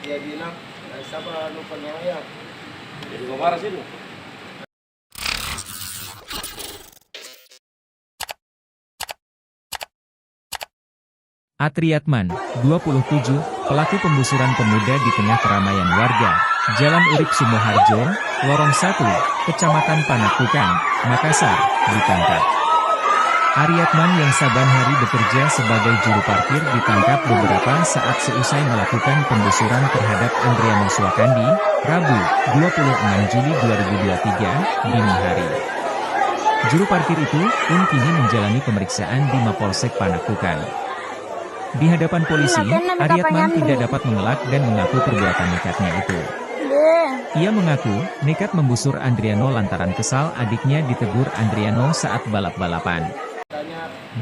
dia bilang siapa anu penganiaya. Jadi nggak marah sih lu. Atriatman, 27, pelaku penggusuran pemuda di tengah keramaian warga, Jalan Urip Sumoharjo, Lorong 1, Kecamatan Panakukang, Makassar, ditangkap. Ariatman yang saban hari bekerja sebagai juru parkir ditangkap beberapa saat seusai melakukan penggusuran terhadap Andriano Swakandi, Rabu, 26 Juli 2023, dini hari. Juru parkir itu pun kini menjalani pemeriksaan di Mapolsek Panakukang. Di hadapan polisi, Ariatman tidak dapat mengelak dan mengaku perbuatan nekatnya itu. Ia mengaku nekat membusur Andriano lantaran kesal adiknya ditegur Andriano saat balap-balapan.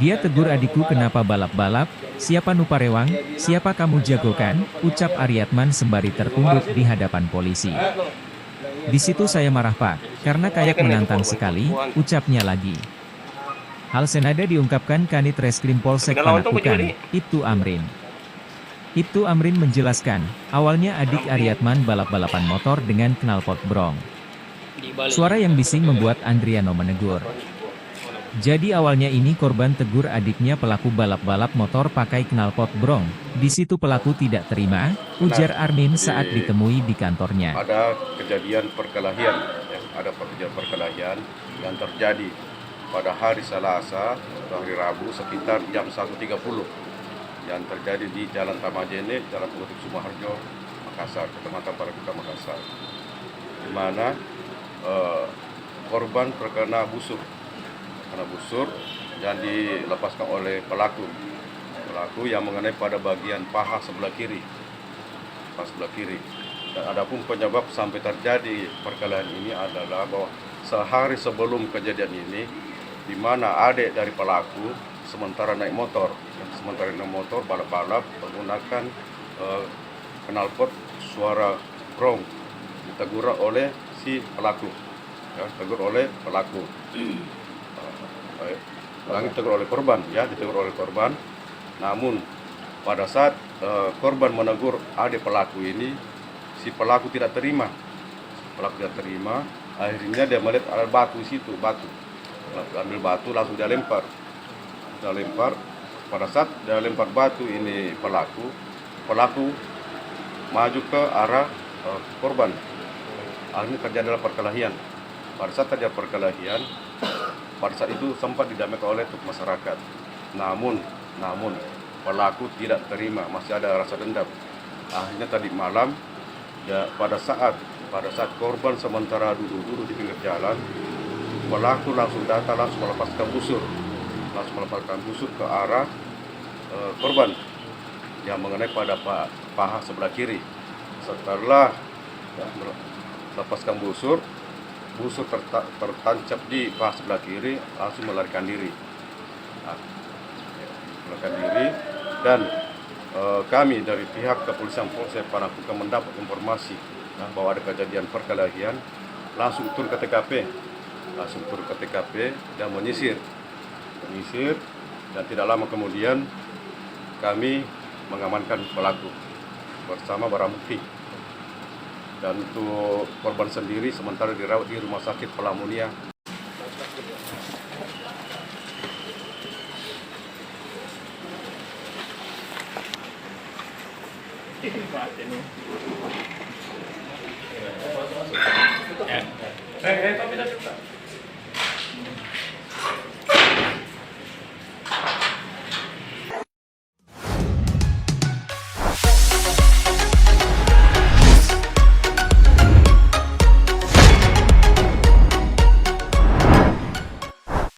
Dia tegur adikku kenapa balap-balap, siapa nuparewang, siapa kamu jagokan, ucap Ariatman sembari tertunduk di hadapan polisi. Di situ saya marah pak, karena kayak menantang sekali, ucapnya lagi. Hal senada diungkapkan Kanit Reskrim Polsek Panakukang, Ibtu Amrin. Ibtu Amrin menjelaskan, awalnya adik Ariatman balap-balapan motor dengan knalpot brong. Suara yang bising membuat Andriano menegur. Jadi awalnya ini korban tegur adiknya pelaku balap-balap motor pakai knalpot brong. Di situ pelaku tidak terima, ujar Armin saat ditemui di kantornya. Ada kejadian perkelahian, yang terjadi pada hari Selasa atau hari Rabu sekitar jam 1.30 yang terjadi di Jalan Tamajene, Jalan Urip Sumoharjo, Makassar, Kecamatan Panakukang, Makassar, di mana korban terkena busur dan dilepaskan oleh pelaku yang mengenai pada bagian paha sebelah kiri. Dan adapun penyebab sampai terjadi perkelahian ini adalah bahwa sehari sebelum kejadian ini, di mana adik dari pelaku sementara naik motor balap-balap menggunakan knalpot suara brong, ditegur oleh si pelaku, ditegur oleh korban. Namun pada saat korban menegur adik pelaku ini, si pelaku tidak terima. Akhirnya dia melihat ada batu di situ, ambil batu langsung dia lempar. Pada saat dia lempar batu ini pelaku maju ke arah korban. Akhirnya terjadi perkelahian. Pada saat itu sempat didamaikan oleh masyarakat. Namun pelaku tidak terima, masih ada rasa dendam. Akhirnya tadi malam pada saat korban sementara duduk di pinggir jalan, pelaku langsung datang, langsung melepaskan busur ke arah korban yang mengenai pada paha sebelah kiri. Setelah melepaskan busur tertancap di paha sebelah kiri, langsung melarikan diri. Dan kami dari pihak kepolisian Polsek Panakukang mendapat informasi bahwa ada kejadian perkelahian, langsung turun ke TKP dan menyisir, dan tidak lama kemudian kami mengamankan pelaku bersama barang bukti. Dan untuk korban sendiri sementara dirawat di Rumah Sakit Pelamunia. Tapi